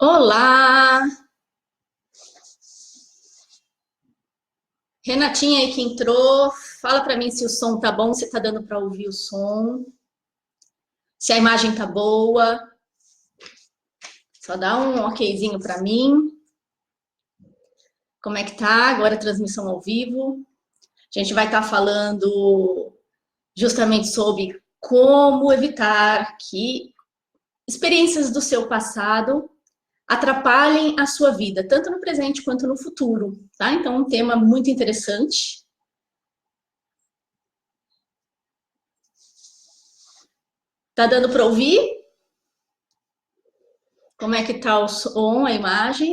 Olá! Renatinha aí que entrou, fala para mim se o som tá bom, se tá dando para ouvir o som, se a imagem tá boa. Só dá um okzinho para mim. Como é que tá agora a transmissão ao vivo? A gente vai estar falando justamente sobre como evitar que experiências do seu passado atrapalhem a sua vida, tanto no presente quanto no futuro, tá? Então, um tema muito interessante. Tá dando para ouvir? Como é que tá o som, a imagem?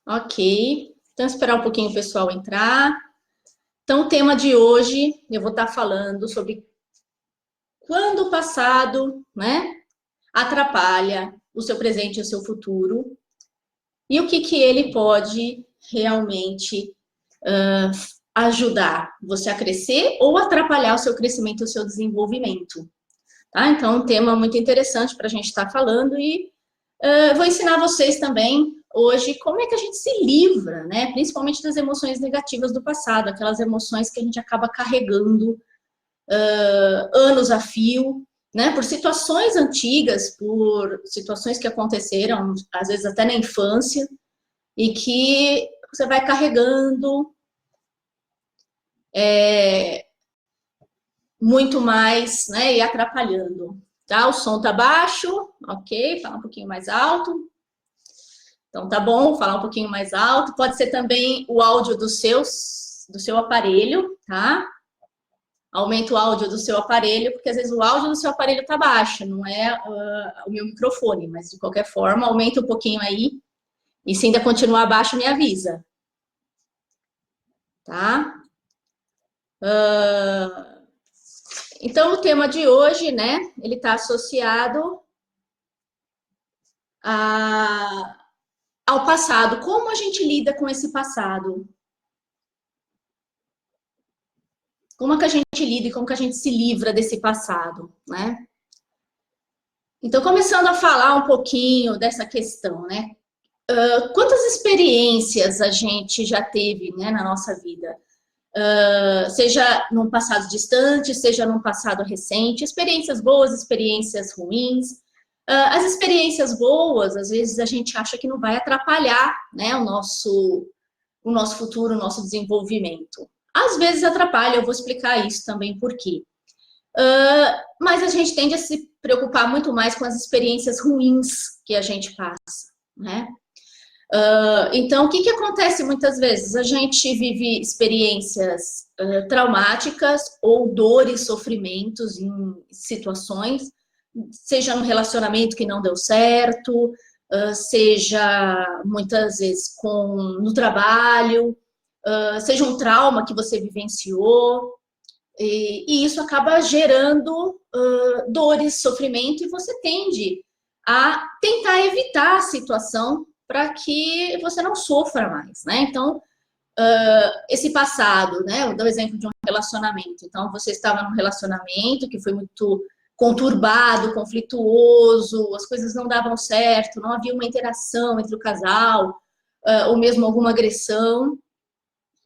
Ok. Então, esperar um pouquinho o pessoal entrar. Então, o tema de hoje, eu vou estar falando sobre quando o passado, né, atrapalha o seu presente e o seu futuro e o que ele pode realmente ajudar você a crescer ou atrapalhar o seu crescimento e o seu desenvolvimento. Tá? Então, um tema muito interessante para a gente estar falando e vou ensinar vocês também hoje como é que a gente se livra, né? Principalmente das emoções negativas do passado, aquelas emoções que a gente acaba carregando anos a fio, né? Por situações antigas, por situações que aconteceram, às vezes até na infância, e que você vai carregando muito mais, né? E atrapalhando. Tá? O som tá baixo, ok? Fala um pouquinho mais alto. Então, tá bom falar um pouquinho mais alto. Pode ser também o áudio do seu aparelho, tá? Aumenta o áudio do seu aparelho, porque às vezes o áudio do seu aparelho tá baixo, não é o meu microfone, mas de qualquer forma, aumenta um pouquinho aí. E se ainda continuar baixo, me avisa. Tá? Então, o tema de hoje, né? Ele tá associado ao passado. Como a gente lida com esse passado? Como é que a gente lida e como que a gente se livra desse passado, né? Então, começando a falar um pouquinho dessa questão, né? Quantas experiências a gente já teve, né, na nossa vida? Seja num passado distante, seja num passado recente, experiências boas, experiências ruins. As experiências boas, às vezes a gente acha que não vai atrapalhar, né, o nosso futuro, o nosso desenvolvimento. Às vezes atrapalha, eu vou explicar isso também por quê. Mas a gente tende a se preocupar muito mais com as experiências ruins que a gente passa, né? Então, o que acontece muitas vezes? A gente vive experiências traumáticas ou dores, sofrimentos em situações, seja no relacionamento que não deu certo, seja muitas vezes no trabalho, seja um trauma que você vivenciou, e isso acaba gerando dores, sofrimento, e você tende a tentar evitar a situação para que você não sofra mais, né? Então, esse passado, né? Eu dou o exemplo de um relacionamento. Então, você estava num relacionamento que foi muito conturbado, conflituoso, as coisas não davam certo, não havia uma interação entre o casal, ou mesmo alguma agressão,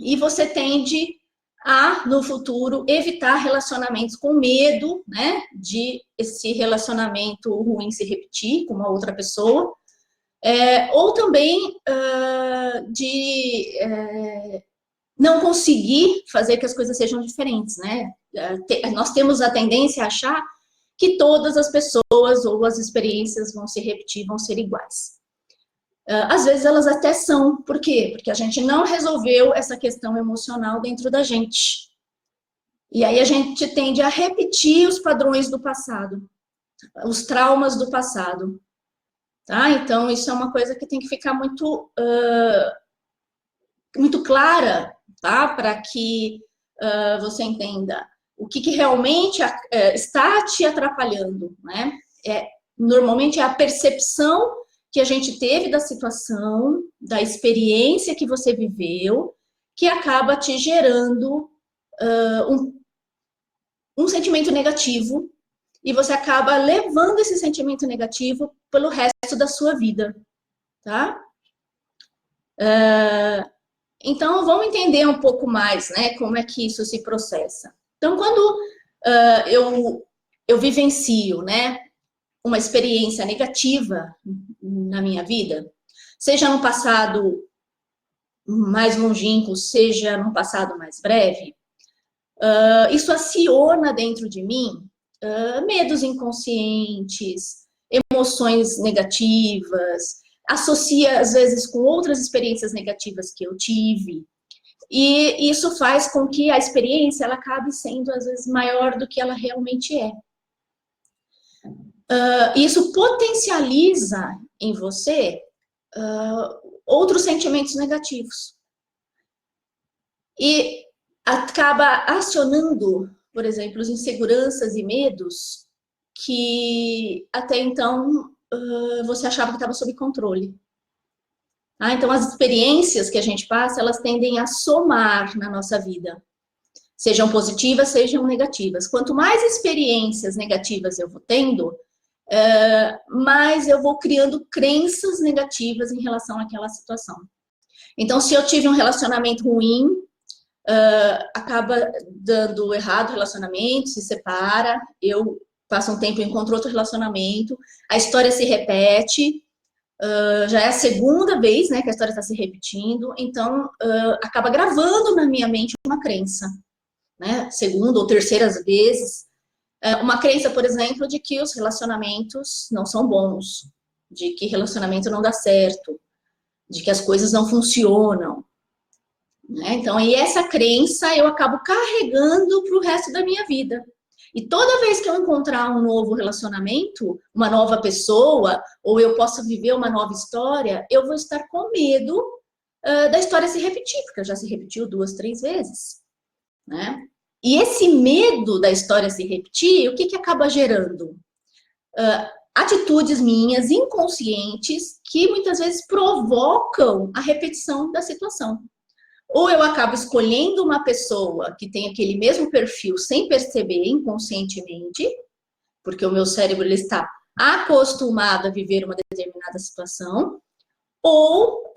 e você tende a, no futuro, evitar relacionamentos com medo, né, de esse relacionamento ruim se repetir com uma outra pessoa, ou também de não conseguir fazer que as coisas sejam diferentes, né? Nós temos a tendência a achar que todas as pessoas ou as experiências vão se repetir, vão ser iguais. Às vezes elas até são. Por quê? Porque a gente não resolveu essa questão emocional dentro da gente. E aí a gente tende a repetir os padrões do passado, os traumas do passado. Tá? Então, isso é uma coisa que tem que ficar muito clara, tá? Para que você entenda o que realmente está te atrapalhando, né? Normalmente é a percepção que a gente teve da situação, da experiência que você viveu, que acaba te gerando um sentimento negativo e você acaba levando esse sentimento negativo pelo resto da sua vida, tá? Então, vamos entender um pouco mais, né, como é que isso se processa. Então, quando eu vivencio, né, uma experiência negativa na minha vida, seja no passado mais longínquo, seja no passado mais breve, isso aciona dentro de mim medos inconscientes, emoções negativas, associa às vezes com outras experiências negativas que eu tive, e isso faz com que a experiência ela acabe sendo às vezes maior do que ela realmente é. Isso potencializa em você outros sentimentos negativos. E acaba acionando, por exemplo, as inseguranças e medos que até então você achava que estava sob controle. Então, as experiências que a gente passa, elas tendem a somar na nossa vida. Sejam positivas, sejam negativas. Quanto mais experiências negativas eu vou tendo, mais eu vou criando crenças negativas em relação àquela situação. Então, se eu tive um relacionamento ruim, acaba dando errado o relacionamento, se separa, eu passo um tempo e encontro outro relacionamento, a história se repete, já é a segunda vez, né, que a história está se repetindo, então acaba gravando na minha mente uma crença, né, segunda ou terceiras vezes, uma crença, por exemplo, de que os relacionamentos não são bons, de que relacionamento não dá certo, de que as coisas não funcionam, né? Então, e essa crença eu acabo carregando para o resto da minha vida. E toda vez que eu encontrar um novo relacionamento, uma nova pessoa, ou eu possa viver uma nova história, eu vou estar com medo da história se repetir, porque já se repetiu 2, 3 vezes, né? E esse medo da história se repetir, o que acaba gerando? Atitudes minhas inconscientes que muitas vezes provocam a repetição da situação. Ou eu acabo escolhendo uma pessoa que tem aquele mesmo perfil sem perceber inconscientemente, porque o meu cérebro ele está acostumado a viver uma determinada situação, ou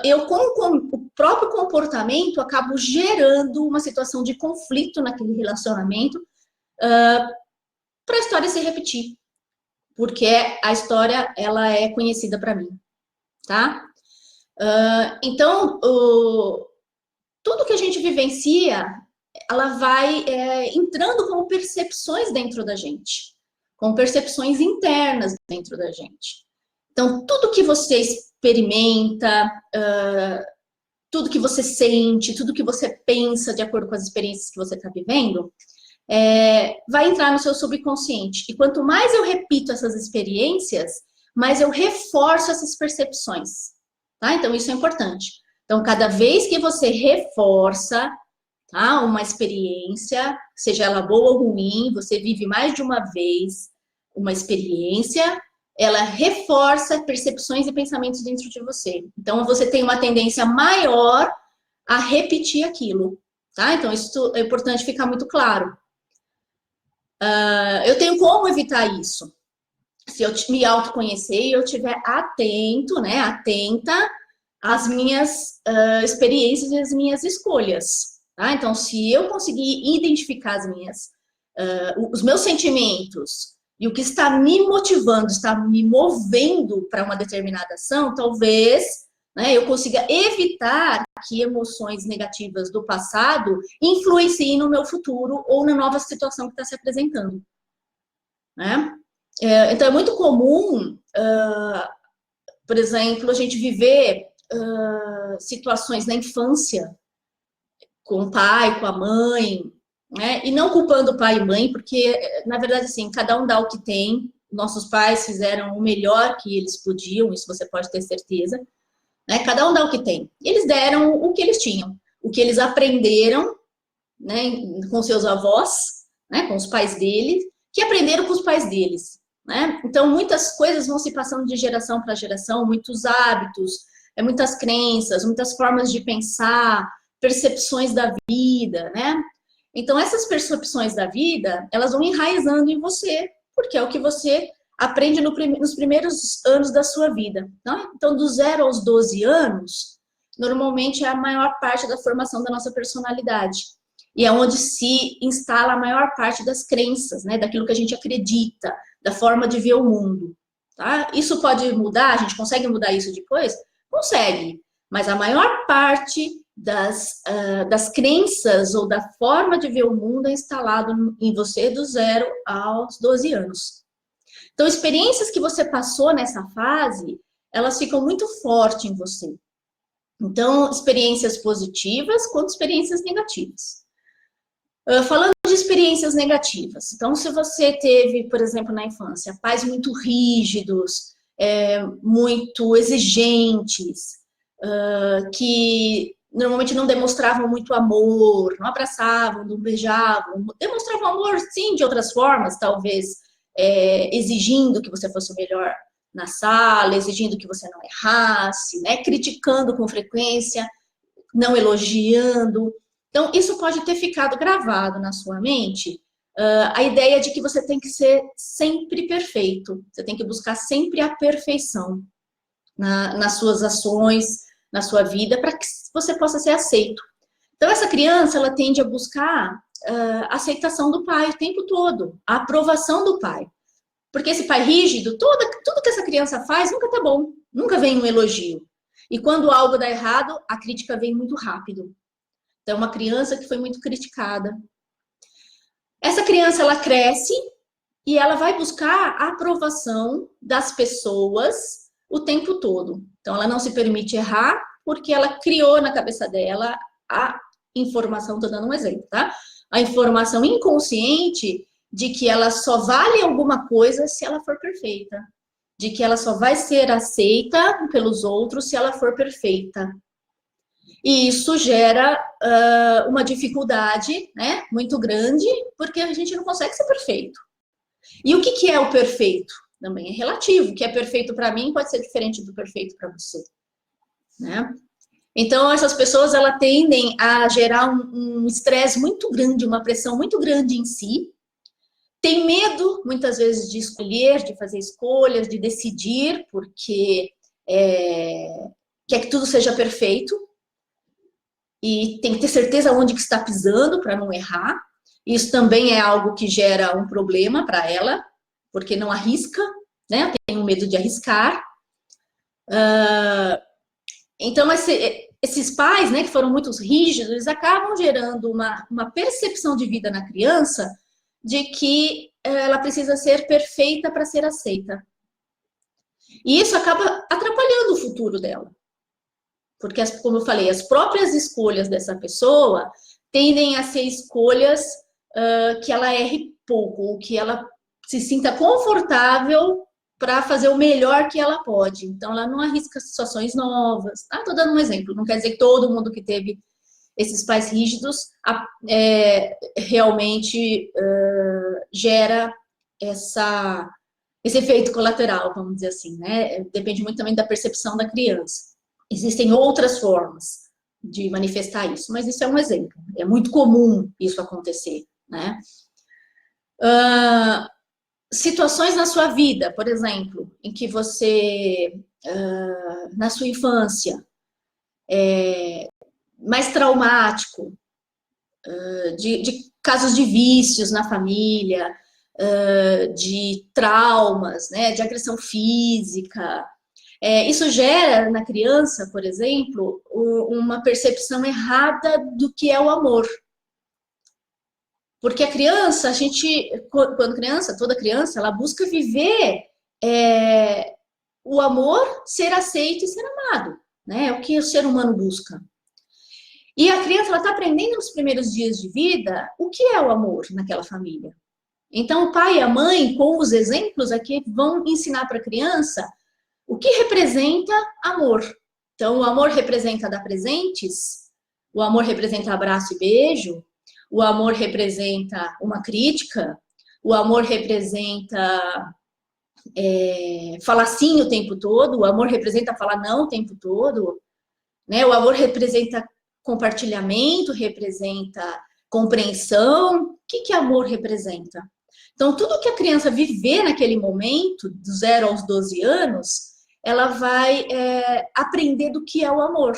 eu, com o próprio comportamento, acabo gerando uma situação de conflito naquele relacionamento para a história se repetir, porque a história ela é conhecida para mim, tá? Então, tudo que a gente vivencia, ela vai entrando como percepções dentro da gente, com percepções internas dentro da gente. Então, tudo que você experimenta, tudo que você sente, tudo que você pensa de acordo com as experiências que você está vivendo, vai entrar no seu subconsciente. E quanto mais eu repito essas experiências, mais eu reforço essas percepções. Tá? Então, isso é importante. Então, cada vez que você reforça uma experiência, seja ela boa ou ruim, você vive mais de uma vez uma experiência, ela reforça percepções e pensamentos dentro de você. Então, você tem uma tendência maior a repetir aquilo. Tá? Então, isso é importante ficar muito claro. Eu tenho como evitar isso? Se eu me autoconhecer e eu estiver atento, né, atenta às minhas experiências e às minhas escolhas. Tá? Então, se eu conseguir identificar os meus sentimentos e o que está me motivando, está me movendo para uma determinada ação, talvez, né, eu consiga evitar que emoções negativas do passado influenciem no meu futuro ou na nova situação que está se apresentando. Né? Então, é muito comum, por exemplo, a gente viver situações na infância com o pai, com a mãe, né? E não culpando o pai e mãe, porque, na verdade, assim, cada um dá o que tem. Nossos pais fizeram o melhor que eles podiam, isso você pode ter certeza. Né? Cada um dá o que tem. Eles deram o que eles tinham, o que eles aprenderam, né, com seus avós, né, com os pais deles, que aprenderam com os pais deles. Né? Então, muitas coisas vão se passando de geração para geração, muitos hábitos, muitas crenças, muitas formas de pensar, percepções da vida, né? Então, essas percepções da vida, elas vão enraizando em você. porque é o que você aprende nos primeiros anos da sua vida. Né? Então, do 0 aos 12 anos, normalmente é a maior parte da formação da nossa personalidade. E é onde se instala a maior parte das crenças, né? Daquilo que a gente acredita, da forma de ver o mundo. Tá? Isso pode mudar? A gente consegue mudar isso depois? Consegue. Mas a maior parte das crenças ou da forma de ver o mundo é instalado em você do 0 aos 12 anos. Então, experiências que você passou nessa fase, elas ficam muito fortes em você. Então, experiências positivas quanto experiências negativas. Falando de experiências negativas, então, se você teve, por exemplo, na infância, pais muito rígidos, muito exigentes, que normalmente não demonstravam muito amor, não abraçavam, não beijavam, demonstravam amor, sim, de outras formas, talvez exigindo que você fosse o melhor na sala, exigindo que você não errasse, né? Criticando com frequência, não elogiando. Então, isso pode ter ficado gravado na sua mente, a ideia de que você tem que ser sempre perfeito, você tem que buscar sempre a perfeição nas suas ações, na sua vida, para que você possa ser aceito. Então, essa criança, ela tende a buscar a aceitação do pai o tempo todo, a aprovação do pai. Porque esse pai rígido, tudo que essa criança faz nunca tá bom, nunca vem um elogio. E quando algo dá errado, a crítica vem muito rápido. Então, uma criança que foi muito criticada. Essa criança, ela cresce e ela vai buscar a aprovação das pessoas o tempo todo. Então, ela não se permite errar porque ela criou na cabeça dela a informação, estou dando um exemplo, tá? A informação inconsciente de que ela só vale alguma coisa se ela for perfeita. De que ela só vai ser aceita pelos outros se ela for perfeita. E isso gera uma dificuldade, né, muito grande, porque a gente não consegue ser perfeito. E o que é o perfeito? Também é relativo. O que é perfeito para mim pode ser diferente do perfeito para você. Né? Então, essas pessoas, elas tendem a gerar um estresse muito grande, uma pressão muito grande em si. Tem medo, muitas vezes, de escolher, de fazer escolhas, de decidir, porque quer que tudo seja perfeito. E tem que ter certeza onde que está pisando para não errar. Isso também é algo que gera um problema para ela, porque não arrisca, né? Tem um medo de arriscar. Então, esses pais, né, que foram muito rígidos, eles acabam gerando uma percepção de vida na criança de que ela precisa ser perfeita para ser aceita. E isso acaba atrapalhando o futuro dela. Porque, como eu falei, as próprias escolhas dessa pessoa tendem a ser escolhas que ela erre pouco, ou que ela se sinta confortável para fazer o melhor que ela pode. Então, ela não arrisca situações novas. Tá? Estou dando um exemplo. Não quer dizer que todo mundo que teve esses pais rígidos realmente gera esse efeito colateral, vamos dizer assim. Né? Depende muito também da percepção da criança. Existem outras formas de manifestar isso, mas isso é um exemplo. É muito comum isso acontecer, né? Situações na sua vida, por exemplo, em que você, na sua infância, mais traumático, de casos de vícios na família, de traumas, né, de agressão física. Isso gera na criança, por exemplo, uma percepção errada do que é o amor. Porque a criança, quando criança, toda criança, ela busca viver o amor, ser aceito e ser amado. Né? É o que o ser humano busca. E a criança está aprendendo nos primeiros dias de vida o que é o amor naquela família. Então, o pai e a mãe, com os exemplos aqui, vão ensinar para a criança o que representa amor. Então, o amor representa dar presentes, o amor representa abraço e beijo, o amor representa uma crítica, o amor representa falar sim o tempo todo, o amor representa falar não o tempo todo, né? O amor representa compartilhamento, representa compreensão. O que amor representa? Então, tudo que a criança viver naquele momento, do 0 aos 12 anos, ela vai aprender do que é o amor.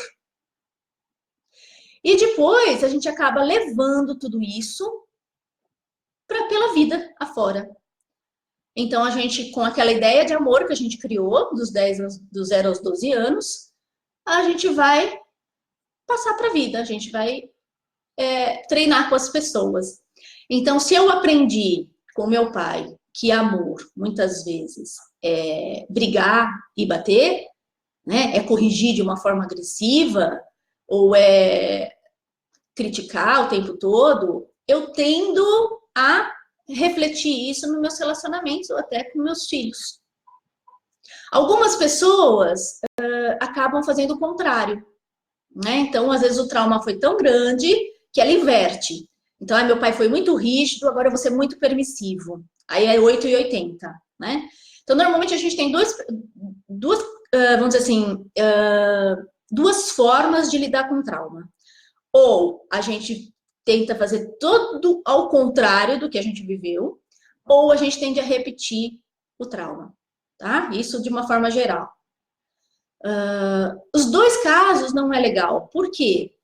E depois a gente acaba levando tudo isso pela vida afora. Então, a gente, com aquela ideia de amor que a gente criou, do 0 aos 12 anos, a gente vai passar para a vida, a gente vai treinar com as pessoas. Então, se eu aprendi com meu pai que amor, muitas vezes, é brigar e bater, né? É corrigir de uma forma agressiva, ou é criticar o tempo todo, eu tendo a refletir isso nos meus relacionamentos ou até com meus filhos. Algumas pessoas acabam fazendo o contrário, né? Então, às vezes, o trauma foi tão grande que ela inverte. Então, meu pai foi muito rígido, agora eu vou ser muito permissivo. Aí é 8 e 80, né? Então, normalmente, a gente tem duas vamos dizer assim, duas formas de lidar com o trauma. Ou a gente tenta fazer tudo ao contrário do que a gente viveu, ou a gente tende a repetir o trauma, tá? Isso de uma forma geral. Os dois casos não é legal. Por quê?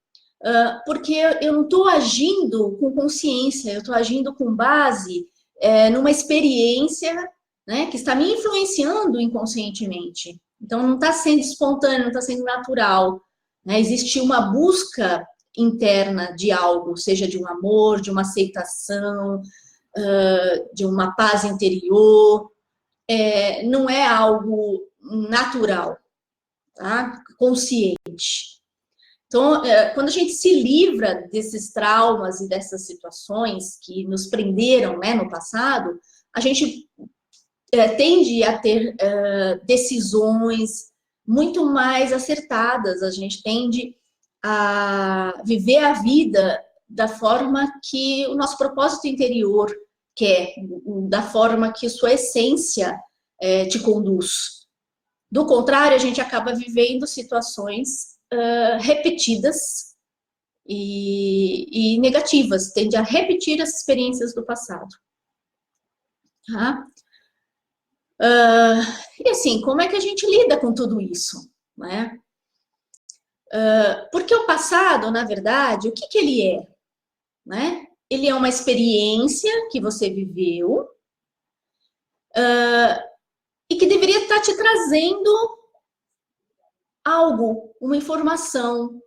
Porque eu não estou agindo com consciência, eu estou agindo com base numa experiência, né, que está me influenciando inconscientemente. Então, não está sendo espontâneo, não está sendo natural. Né? Existe uma busca interna de algo, seja de um amor, de uma aceitação, de uma paz interior. Não é algo natural, tá? Consciente. Então, quando a gente se livra desses traumas e dessas situações que nos prenderam, né, no passado, a gente tende a ter decisões muito mais acertadas, a gente tende a viver a vida da forma que o nosso propósito interior quer, da forma que sua essência te conduz. Do contrário, a gente acaba vivendo situações repetidas e negativas, tende a repetir as experiências do passado. Tá? E assim, como é que a gente lida com tudo isso? Né? Porque o passado, na verdade, o que ele é? Né? Ele é uma experiência que você viveu e que deveria estar te trazendo algo, uma informação,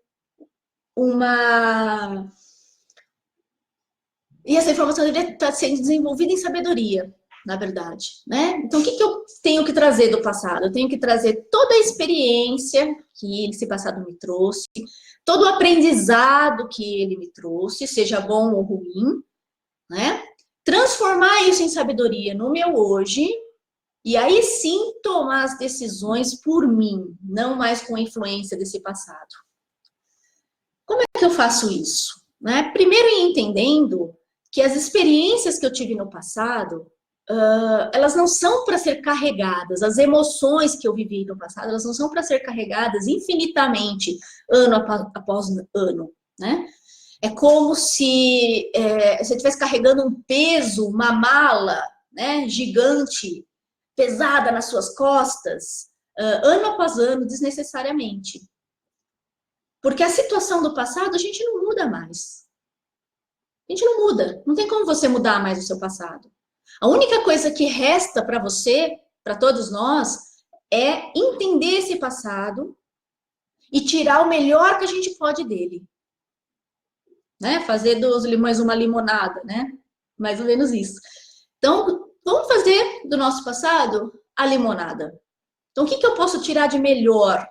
E essa informação deveria estar sendo desenvolvida em sabedoria, na verdade, né? Então, o que eu tenho que trazer do passado? Eu tenho que trazer toda a experiência que esse passado me trouxe, todo o aprendizado que ele me trouxe, seja bom ou ruim, né? Transformar isso em sabedoria no meu hoje, e aí sim tomar as decisões por mim, não mais com a influência desse passado. Como é que eu faço isso? Né? Primeiro, entendendo que as experiências que eu tive no passado, elas não são para ser carregadas, as emoções que eu vivi no passado, elas não são para ser carregadas infinitamente, ano após ano, né? É como se você estivesse carregando um peso, uma mala, né, gigante, pesada nas suas costas, ano após ano, desnecessariamente. Porque a situação do passado a gente não muda mais. A gente não muda. Não tem como você mudar mais o seu passado. A única coisa que resta para você, para todos nós, é entender esse passado e tirar o melhor que a gente pode dele. Né? Fazer dos limões uma limonada, né? Mais ou menos isso. Então, vamos fazer do nosso passado a limonada. Então, o que eu posso tirar de melhor?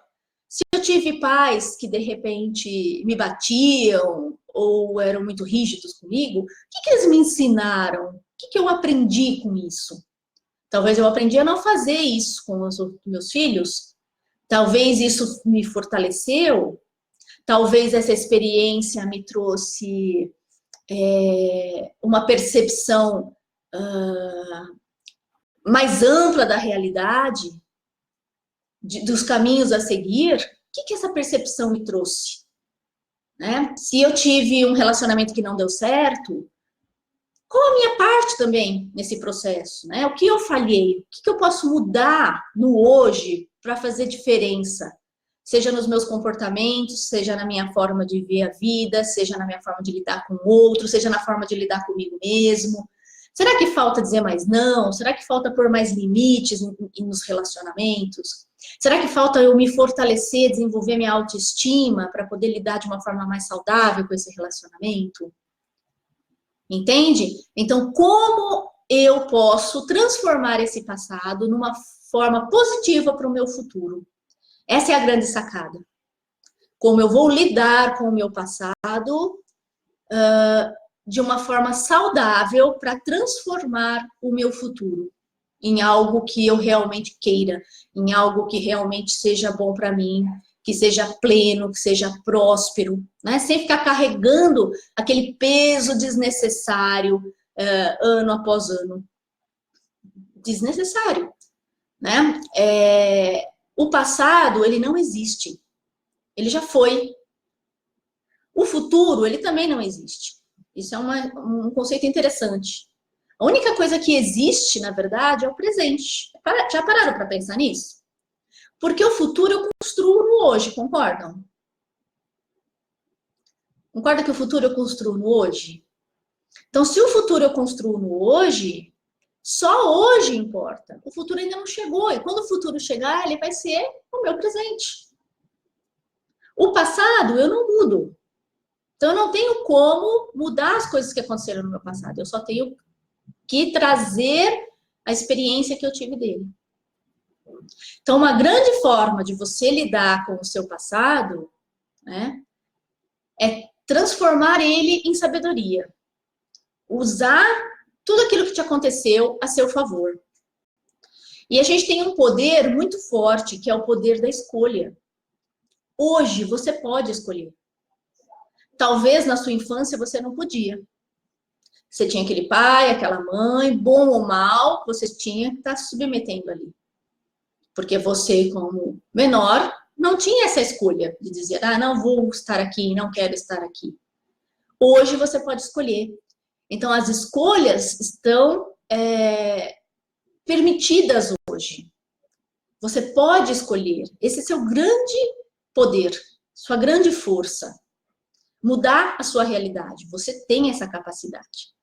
Se eu tive pais que, de repente, me batiam ou eram muito rígidos comigo, o que eles me ensinaram? O que eu aprendi com isso? Talvez eu aprendi a não fazer isso com os meus filhos. Talvez isso me fortaleceu. Talvez essa experiência me trouxe uma percepção mais ampla da realidade, dos caminhos a seguir. O que essa percepção me trouxe? Né? Se eu tive um relacionamento que não deu certo, qual a minha parte também nesse processo, né? O que eu falhei? O que eu posso mudar no hoje para fazer diferença? Seja nos meus comportamentos, seja na minha forma de ver a vida, seja na minha forma de lidar com o outro, seja na forma de lidar comigo mesmo. Será que falta dizer mais não? Será que falta pôr mais limites nos relacionamentos? Será que falta eu me fortalecer, desenvolver minha autoestima para poder lidar de uma forma mais saudável com esse relacionamento? Entende? Então, como eu posso transformar esse passado numa forma positiva para o meu futuro? Essa é a grande sacada. Como eu vou lidar com o meu passado de uma forma saudável para transformar o meu futuro em algo que eu realmente queira, em algo que realmente seja bom para mim, que seja pleno, que seja próspero, né? Sem ficar carregando aquele peso desnecessário ano após ano. Desnecessário, né? O passado, ele não existe. Ele já foi. O futuro, ele também não existe. Isso é um conceito interessante. A única coisa que existe, na verdade, é o presente. Já pararam para pensar nisso? Porque o futuro eu construo no hoje, concordam? Concorda que o futuro eu construo no hoje? Então, se o futuro eu construo no hoje, só hoje importa. O futuro ainda não chegou. E quando o futuro chegar, ele vai ser o meu presente. O passado eu não mudo. Então, eu não tenho como mudar as coisas que aconteceram no meu passado. Eu só tenho que trazer a experiência que eu tive dele. Então, uma grande forma de você lidar com o seu passado, né, é transformar ele em sabedoria. Usar tudo aquilo que te aconteceu a seu favor. E a gente tem um poder muito forte, que é o poder da escolha. Hoje, você pode escolher. Talvez na sua infância você não podia. Você tinha aquele pai, aquela mãe, bom ou mal, você tinha que estar se submetendo ali. Porque você, como menor, não tinha essa escolha de dizer, não vou estar aqui, não quero estar aqui. Hoje você pode escolher. Então, as escolhas estão permitidas hoje. Você pode escolher. Esse é seu grande poder, sua grande força. Mudar a sua realidade. Você tem essa capacidade.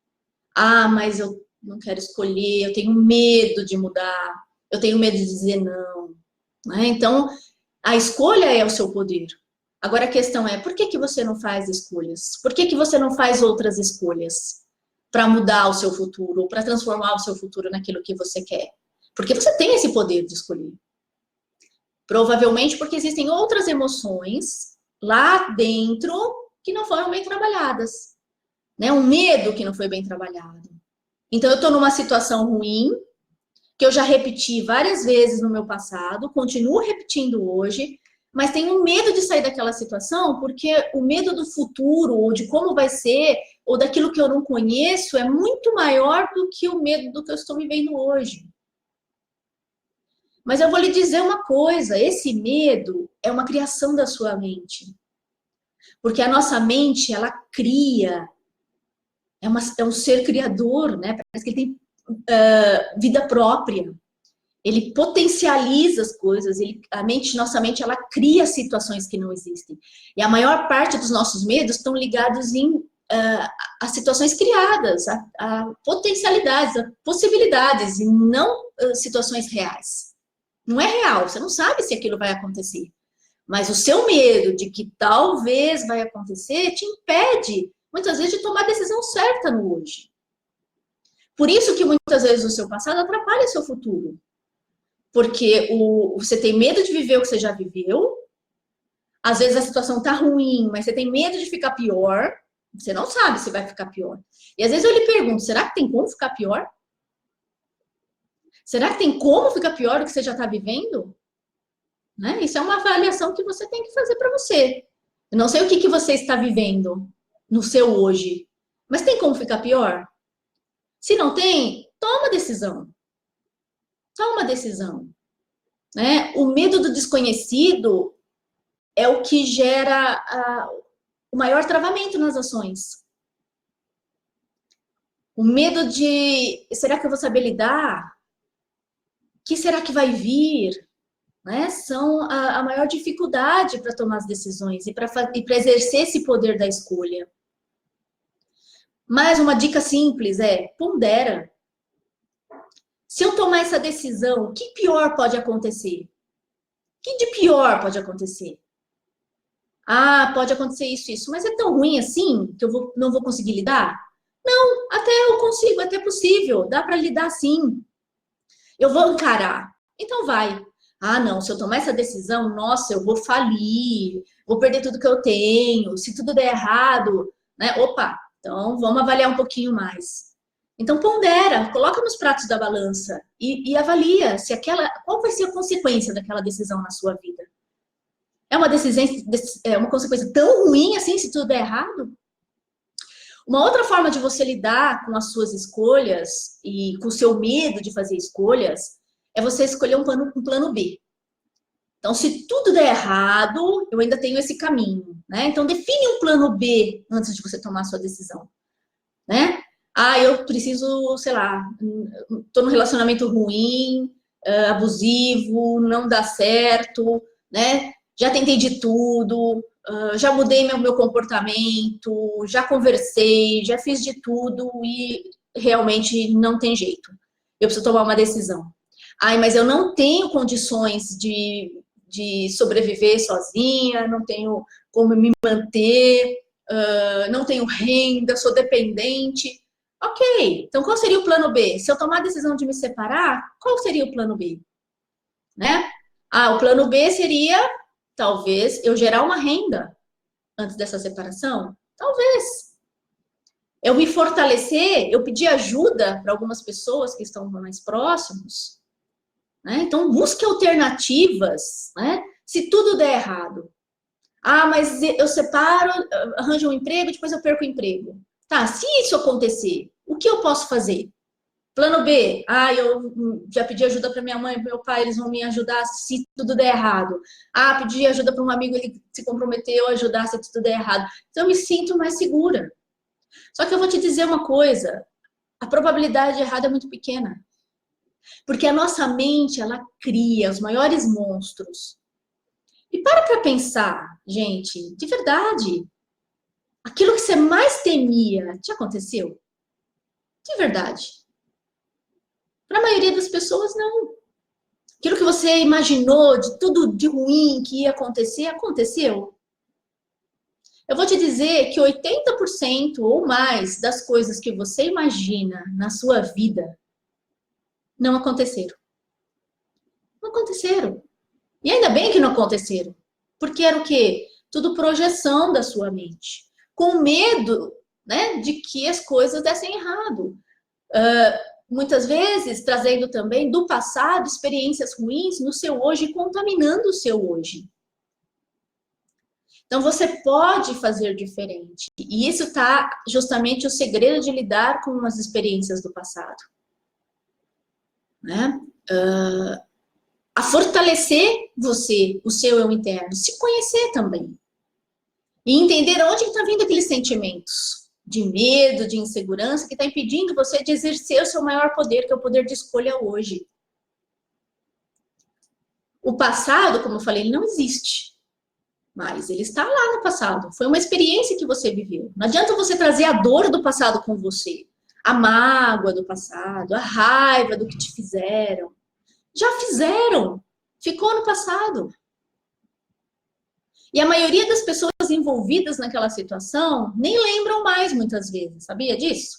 Mas eu não quero escolher, eu tenho medo de mudar, eu tenho medo de dizer não. Né? Então, a escolha é o seu poder. Agora a questão é, por que você não faz escolhas? Por que você não faz outras escolhas para mudar o seu futuro, ou para transformar o seu futuro naquilo que você quer? Porque você tem esse poder de escolher. Provavelmente porque existem outras emoções lá dentro que não foram bem trabalhadas. Né? Um medo que não foi bem trabalhado. Então, eu estou numa situação ruim, que eu já repeti várias vezes no meu passado, continuo repetindo hoje, mas tenho medo de sair daquela situação, porque o medo do futuro, ou de como vai ser, ou daquilo que eu não conheço, é muito maior do que o medo do que eu estou vivendo hoje. Mas eu vou lhe dizer uma coisa, esse medo é uma criação da sua mente. Porque a nossa mente, ela cria, é um ser criador, né? Parece que ele tem vida própria. Ele potencializa as coisas, nossa mente, ela cria situações que não existem. E a maior parte dos nossos medos estão ligados a situações criadas, a potencialidades, a possibilidades, e não situações reais. Não é real, você não sabe se aquilo vai acontecer. Mas o seu medo de que talvez vai acontecer te impede, muitas vezes, de tomar a decisão certa no hoje. Por isso que muitas vezes o seu passado atrapalha o seu futuro. Porque você tem medo de viver o que você já viveu. Às vezes a situação tá ruim, mas você tem medo de ficar pior. Você não sabe se vai ficar pior. E às vezes eu lhe pergunto, será que tem como ficar pior? Será que tem como ficar pior do que você já está vivendo? Né? Isso é uma avaliação que você tem que fazer para você. Eu não sei o que você está vivendo no seu hoje, mas tem como ficar pior? Se não tem, toma decisão. Toma decisão. Né? O medo do desconhecido é o que gera o maior travamento nas ações. O medo de, será que eu vou saber lidar? O que será que vai vir? Né? São a maior dificuldade para tomar as decisões e para exercer esse poder da escolha. Mas uma dica simples é, pondera. Se eu tomar essa decisão, o que pior pode acontecer? O que de pior pode acontecer? Ah, pode acontecer isso. Mas é tão ruim assim que eu não vou conseguir lidar? Não, até eu consigo, até é possível. Dá para lidar sim. Eu vou encarar. Então vai. Ah, não, se eu tomar essa decisão, nossa, eu vou falir, vou perder tudo que eu tenho, se tudo der errado, né? Opa, então vamos avaliar um pouquinho mais. Então pondera, coloca nos pratos da balança e avalia se qual vai ser a consequência daquela decisão na sua vida. É uma consequência tão ruim assim se tudo der errado? Uma outra forma de você lidar com as suas escolhas e com o seu medo de fazer escolhas é você escolher um plano B. Então, se tudo der errado, eu ainda tenho esse caminho, né? Então, define um plano B antes de você tomar a sua decisão, né? Ah, eu preciso, sei lá, estou num relacionamento ruim, abusivo, não dá certo, né? Já tentei de tudo, já mudei meu comportamento, já conversei, já fiz de tudo e realmente não tem jeito. Eu preciso tomar uma decisão. Ai, mas eu não tenho condições de sobreviver sozinha, não tenho como me manter, não tenho renda, sou dependente. Ok, então qual seria o plano B? Se eu tomar a decisão de me separar, qual seria o plano B? Né? Ah, o plano B seria, talvez, eu gerar uma renda antes dessa separação? Talvez. Eu me fortalecer, eu pedir ajuda para algumas pessoas que estão mais próximos. Né? Então, busque alternativas, né? Se tudo der errado. Ah, mas eu separo, arranjo um emprego, depois eu perco o emprego. Tá, se isso acontecer, o que eu posso fazer? Plano B, eu já pedi ajuda para minha mãe e meu pai, eles vão me ajudar se tudo der errado. Ah, pedi ajuda para um amigo, ele se comprometeu a ajudar se tudo der errado. Então, eu me sinto mais segura. Só que eu vou te dizer uma coisa, a probabilidade de errado é muito pequena. Porque a nossa mente, ela cria os maiores monstros. E para pensar, gente, de verdade, aquilo que você mais temia, te aconteceu? De verdade. Para a maioria das pessoas, não. Aquilo que você imaginou de tudo de ruim que ia acontecer, aconteceu. Eu vou te dizer que 80% ou mais das coisas que você imagina na sua vida não aconteceram. Não aconteceram. E ainda bem que não aconteceram. Porque era o quê? Tudo projeção da sua mente. Com medo, né, de que as coisas dessem errado. Muitas vezes trazendo também do passado experiências ruins no seu hoje, contaminando o seu hoje. Então você pode fazer diferente. E isso está justamente o segredo de lidar com as experiências do passado. Né? A fortalecer você, o seu eu interno, se conhecer também. E entender onde está vindo aqueles sentimentos de medo, de insegurança, que está impedindo você de exercer o seu maior poder, que é o poder de escolha hoje. O passado, como eu falei, ele não existe. Mas ele está lá no passado. Foi uma experiência que você viveu. Não adianta você trazer a dor do passado com você. A mágoa do passado, a raiva do que te fizeram. Já fizeram. Ficou no passado. E a maioria das pessoas envolvidas naquela situação nem lembram mais muitas vezes. Sabia disso?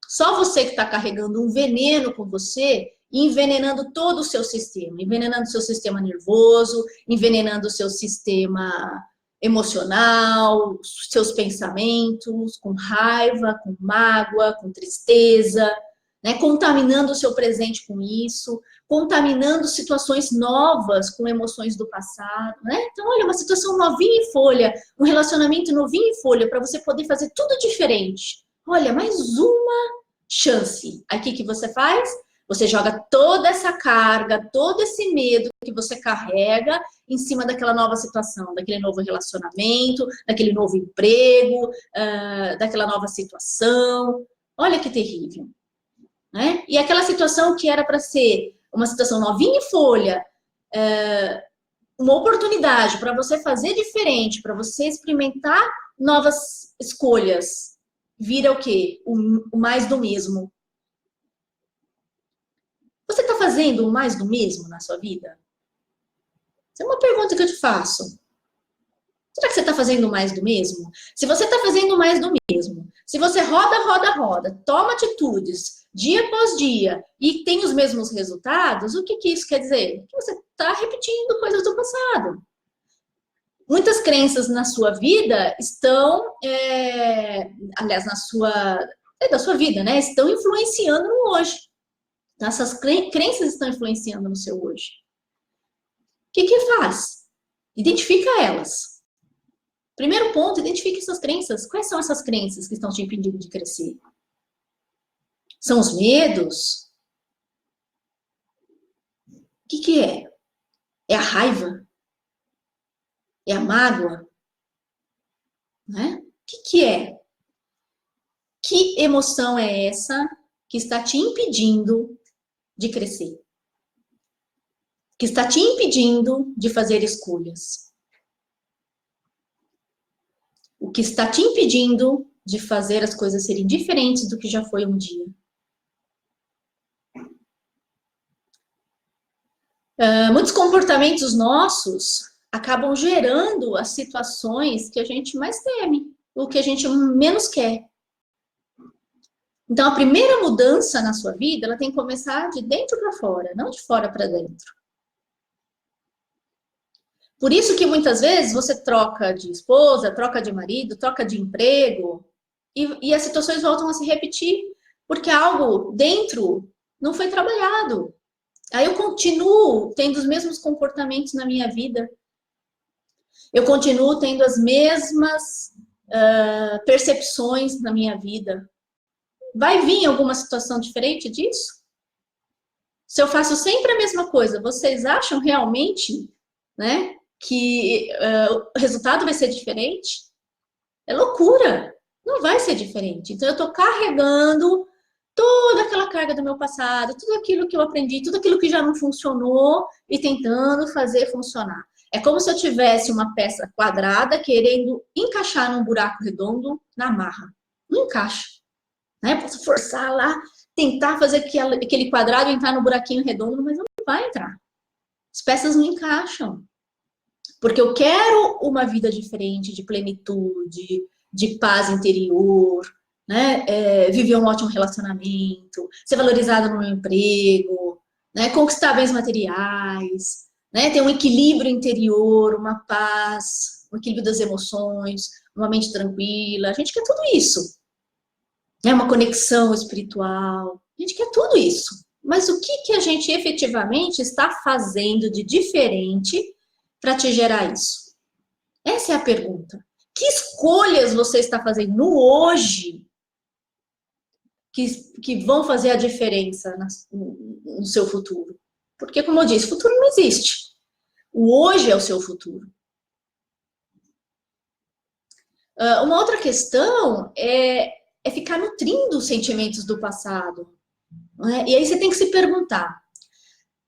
Só você que está carregando um veneno com você e envenenando todo o seu sistema. Envenenando o seu sistema nervoso, envenenando o seu sistema emocional, seus pensamentos, com raiva, com mágoa, com tristeza, né? Contaminando o seu presente com isso, contaminando situações novas com emoções do passado, né? Então, olha, uma situação novinha em folha, um relacionamento novinho em folha, para você poder fazer tudo diferente. Olha, mais uma chance. Aqui que você faz? Você joga toda essa carga, todo esse medo que você carrega em cima daquela nova situação, daquele novo relacionamento, daquele novo emprego, daquela nova situação. Olha que terrível, né? E aquela situação que era para ser uma situação novinha em folha, uma oportunidade para você fazer diferente, para você experimentar novas escolhas, vira o quê? O mais do mesmo. Você está fazendo o mais do mesmo na sua vida? Essa é uma pergunta que eu te faço. Será que você está fazendo mais do mesmo? Se você está fazendo mais do mesmo, se você roda, toma atitudes dia após dia e tem os mesmos resultados, o que isso quer dizer? Que você está repetindo coisas do passado. Muitas crenças na sua vida estão, aliás, da sua vida, né? Estão influenciando no hoje. Essas crenças estão influenciando no seu hoje. O que faz? Identifica elas. Primeiro ponto, identifique essas crenças. Quais são essas crenças que estão te impedindo de crescer? São os medos? O que é? É a raiva? É a mágoa? Né? O que é? Que emoção é essa que está te impedindo de crescer? Que está te impedindo de fazer escolhas? O que está te impedindo de fazer as coisas serem diferentes do que já foi um dia? Muitos comportamentos nossos acabam gerando as situações que a gente mais teme, o que a gente menos quer. Então, a primeira mudança na sua vida, ela tem que começar de dentro para fora, não de fora para dentro. Por isso que muitas vezes você troca de esposa, troca de marido, troca de emprego, e as situações voltam a se repetir, porque algo dentro não foi trabalhado. Aí eu continuo tendo os mesmos comportamentos na minha vida. Eu continuo tendo as mesmas percepções na minha vida. Vai vir alguma situação diferente disso? Se eu faço sempre a mesma coisa, vocês acham realmente, né, que o resultado vai ser diferente? É loucura. Não vai ser diferente. Então, eu estou carregando toda aquela carga do meu passado, tudo aquilo que eu aprendi, tudo aquilo que já não funcionou e tentando fazer funcionar. É como se eu tivesse uma peça quadrada querendo encaixar num buraco redondo na marra. Não encaixa. Né? Posso forçar lá, tentar fazer aquele quadrado entrar no buraquinho redondo, mas não vai entrar. As peças não encaixam. Porque eu quero uma vida diferente, de plenitude, de paz interior, né? Viver um ótimo relacionamento, ser valorizado no meu emprego, né? Conquistar bens materiais, né? Ter um equilíbrio interior, uma paz, um equilíbrio das emoções, uma mente tranquila. A gente quer tudo isso. Né? Uma conexão espiritual. A gente quer tudo isso. Mas o que a gente efetivamente está fazendo de diferente para te gerar isso? Essa é a pergunta. Que escolhas você está fazendo no hoje que vão fazer a diferença no seu futuro? Porque, como eu disse, futuro não existe. O hoje é o seu futuro. Uma outra questão é ficar nutrindo os sentimentos do passado. Né? E aí você tem que se perguntar,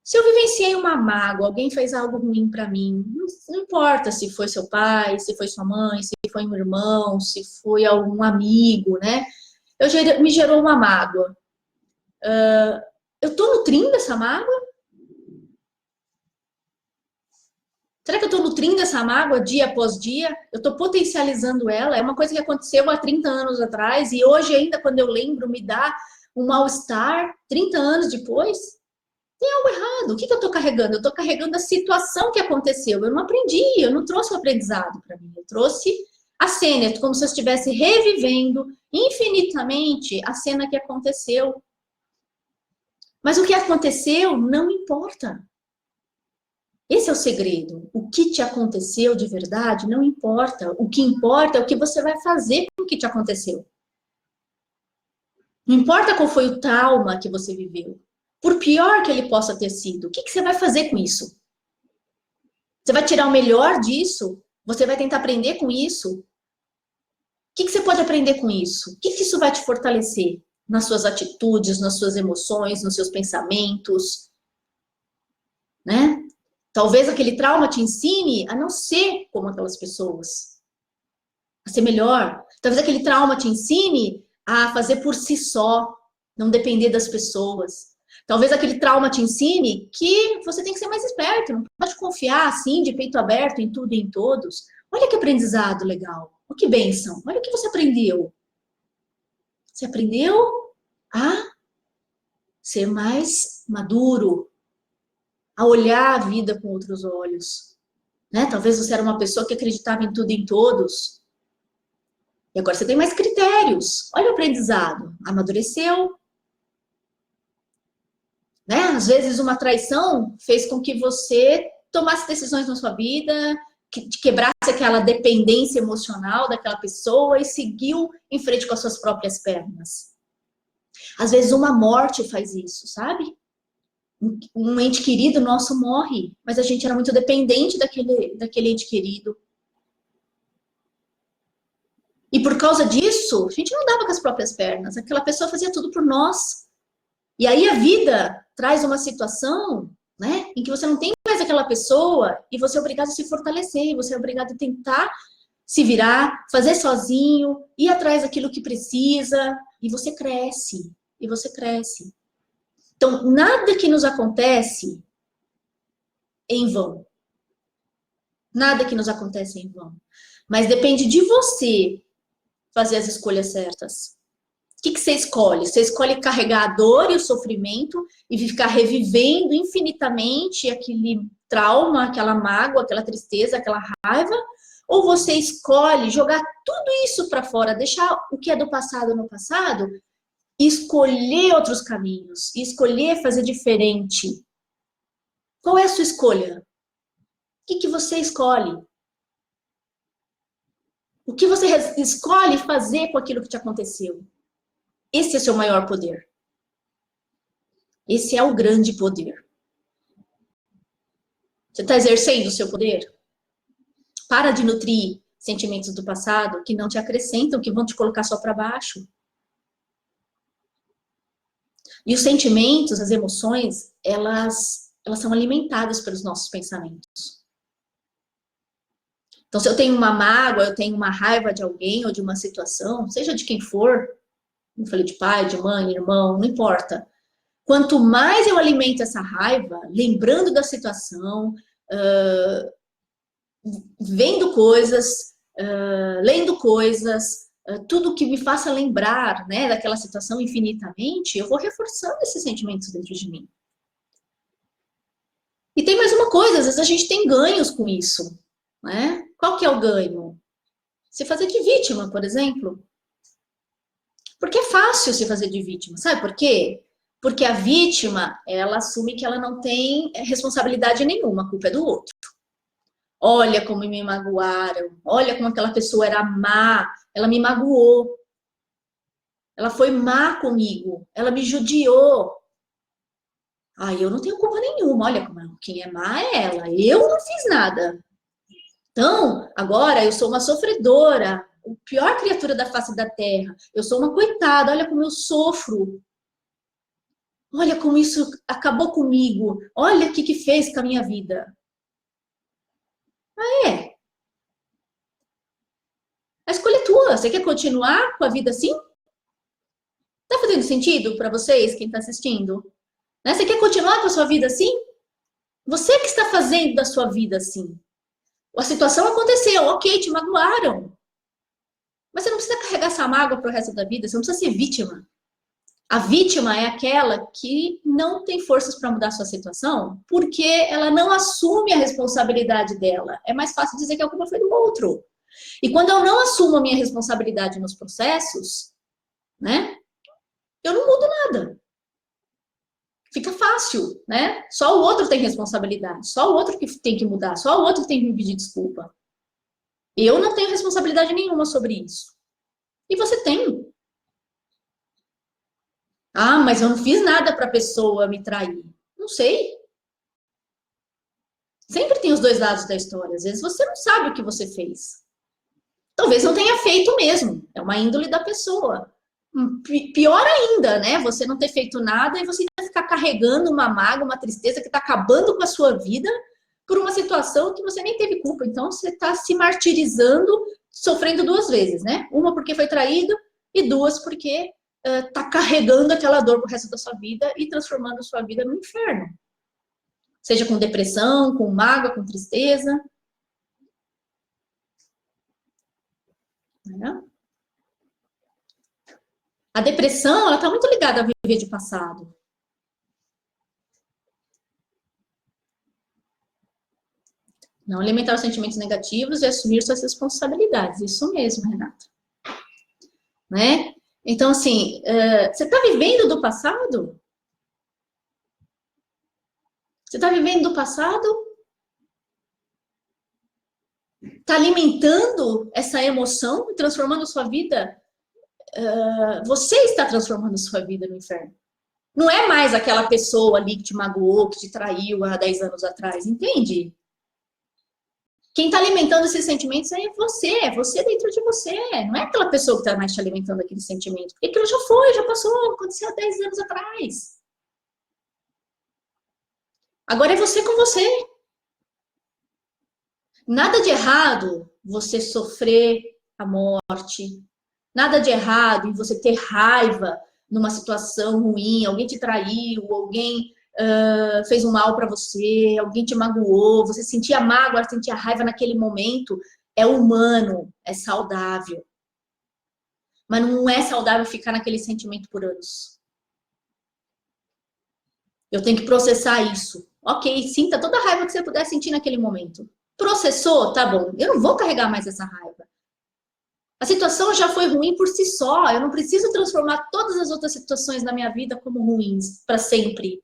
se eu vivenciei uma mágoa, alguém fez algo ruim para mim, não importa se foi seu pai, se foi sua mãe, se foi um irmão, se foi algum amigo, né? Me gerou uma mágoa. Eu estou nutrindo essa mágoa? Será que eu estou nutrindo essa mágoa dia após dia? Eu estou potencializando ela? É uma coisa que aconteceu há 30 anos atrás e hoje ainda, quando eu lembro, me dá um mal-estar 30 anos depois? Tem algo errado. O que eu estou carregando? Eu estou carregando a situação que aconteceu. Eu não aprendi, eu não trouxe o aprendizado para mim. Eu trouxe a cena, como se eu estivesse revivendo infinitamente a cena que aconteceu. Mas o que aconteceu não importa. Esse é o segredo. O que te aconteceu de verdade não importa. O que importa é o que você vai fazer com o que te aconteceu. Não importa qual foi o trauma que você viveu. Por pior que ele possa ter sido, o que você vai fazer com isso? Você vai tirar o melhor disso? Você vai tentar aprender com isso? O que você pode aprender com isso? O que isso vai te fortalecer? nas suas atitudes, nas suas emoções, nos seus pensamentos, né? Talvez aquele trauma te ensine a não ser como aquelas pessoas, a ser melhor. Talvez aquele trauma te ensine a fazer por si só, não depender das pessoas. Talvez aquele trauma te ensine que você tem que ser mais esperto, não pode confiar assim, de peito aberto, em tudo e em todos. Olha que aprendizado legal, oh, que bênção, olha o que você aprendeu. Você aprendeu a ser mais maduro, a olhar a vida com outros olhos, né? Talvez você era uma pessoa que acreditava em tudo e em todos, e agora você tem mais critérios. Olha o aprendizado, amadureceu, né? Às vezes uma traição fez com que você tomasse decisões na sua vida, que quebrasse aquela dependência emocional daquela pessoa e seguiu em frente com as suas próprias pernas. Às vezes uma morte faz isso, sabe? Um ente querido nosso morre, mas a gente era muito dependente daquele ente querido. E por causa disso, a gente não dava com as próprias pernas. Aquela pessoa fazia tudo por nós. E aí a vida traz uma situação, né, em que você não tem mais aquela pessoa e você é obrigado a se fortalecer, você é obrigado a tentar se virar, fazer sozinho, ir atrás daquilo que precisa, e você cresce, e você cresce. Então, nada que nos acontece é em vão. Nada que nos acontece é em vão. Mas depende de você fazer as escolhas certas. O que você escolhe? Você escolhe carregar a dor e o sofrimento e ficar revivendo infinitamente aquele trauma, aquela mágoa, aquela tristeza, aquela raiva? Ou você escolhe jogar tudo isso para fora, deixar o que é do passado no passado e escolher outros caminhos, e escolher fazer diferente? Qual é a sua escolha? O que você escolhe? O que você escolhe fazer com aquilo que te aconteceu? Esse é o seu maior poder. Esse é o grande poder. Você está exercendo o seu poder? Para de nutrir sentimentos do passado que não te acrescentam, que vão te colocar só para baixo. E os sentimentos, as emoções, elas são alimentadas pelos nossos pensamentos. Então, se eu tenho uma mágoa, eu tenho uma raiva de alguém ou de uma situação, seja de quem for, não falei de pai, de mãe, irmão, não importa. Quanto mais eu alimento essa raiva, lembrando da situação, vendo coisas, lendo coisas, tudo que me faça lembrar, né, daquela situação infinitamente, eu vou reforçando esses sentimentos dentro de mim. E tem mais uma coisa, às vezes a gente tem ganhos com isso, né? Qual que é o ganho? Se fazer de vítima, por exemplo. Porque é fácil se fazer de vítima, sabe por quê? Porque a vítima, ela assume que ela não tem responsabilidade nenhuma, a culpa é do outro. Olha como me magoaram, olha como aquela pessoa era má, ela me magoou, ela foi má comigo, ela me judiou. Eu não tenho culpa nenhuma, olha quem é má é ela, eu não fiz nada. Então, agora eu sou uma sofredora, a pior criatura da face da terra, eu sou uma coitada, olha como eu sofro. Olha como isso acabou comigo, olha o que fez com a minha vida. É. A escolha é tua. Você quer continuar com a vida assim? Tá fazendo sentido para vocês, quem tá assistindo? Né? Você quer continuar com a sua vida assim? Você que está fazendo da sua vida assim. A situação aconteceu, ok, te magoaram. Mas você não precisa carregar essa mágoa pro resto da vida, você não precisa ser vítima. A vítima é aquela que não tem forças para mudar a sua situação porque ela não assume a responsabilidade dela. É mais fácil dizer que a culpa foi do outro. E quando eu não assumo a minha responsabilidade nos processos, né? Eu não mudo nada. Fica fácil, né? Só o outro tem responsabilidade, só o outro que tem que mudar, só o outro que tem que me pedir desculpa. Eu não tenho responsabilidade nenhuma sobre isso. E você tem. Mas eu não fiz nada para a pessoa me trair. Não sei. Sempre tem os dois lados da história. Às vezes você não sabe o que você fez. Talvez não tenha feito mesmo. É uma índole da pessoa. Pior ainda, né? Você não ter feito nada e você ainda ficar carregando uma mágoa, uma tristeza que está acabando com a sua vida por uma situação que você nem teve culpa. Então, você está se martirizando, sofrendo duas vezes, né? Uma porque foi traído e duas porque está carregando aquela dor pro resto da sua vida e transformando a sua vida no inferno. Seja com depressão, com mágoa, com tristeza. Né? A depressão, ela está muito ligada a viver de passado. Não alimentar os sentimentos negativos e assumir suas responsabilidades. Isso mesmo, Renata. Né? Então, assim, você está vivendo do passado? Você está vivendo do passado? Está alimentando essa emoção e transformando sua vida? Você está transformando sua vida no inferno. Não é mais aquela pessoa ali que te magoou, que te traiu há 10 anos atrás, entende? Quem está alimentando esses sentimentos é você dentro de você. Não é aquela pessoa que está mais te alimentando aquele sentimento. Porque aquilo já foi, já passou, aconteceu há 10 anos atrás. Agora é você com você. Nada de errado você sofrer a morte. Nada de errado em você ter raiva numa situação ruim, alguém te traiu, alguém fez um mal para você, alguém te magoou, você sentia mágoa, sentia raiva naquele momento, é humano, é saudável. Mas não é saudável ficar naquele sentimento por anos. Eu tenho que processar isso. Ok, sinta toda a raiva que você puder sentir naquele momento. Processou? Tá bom. Eu não vou carregar mais essa raiva. A situação já foi ruim por si só. Eu não preciso transformar todas as outras situações da minha vida como ruins para sempre.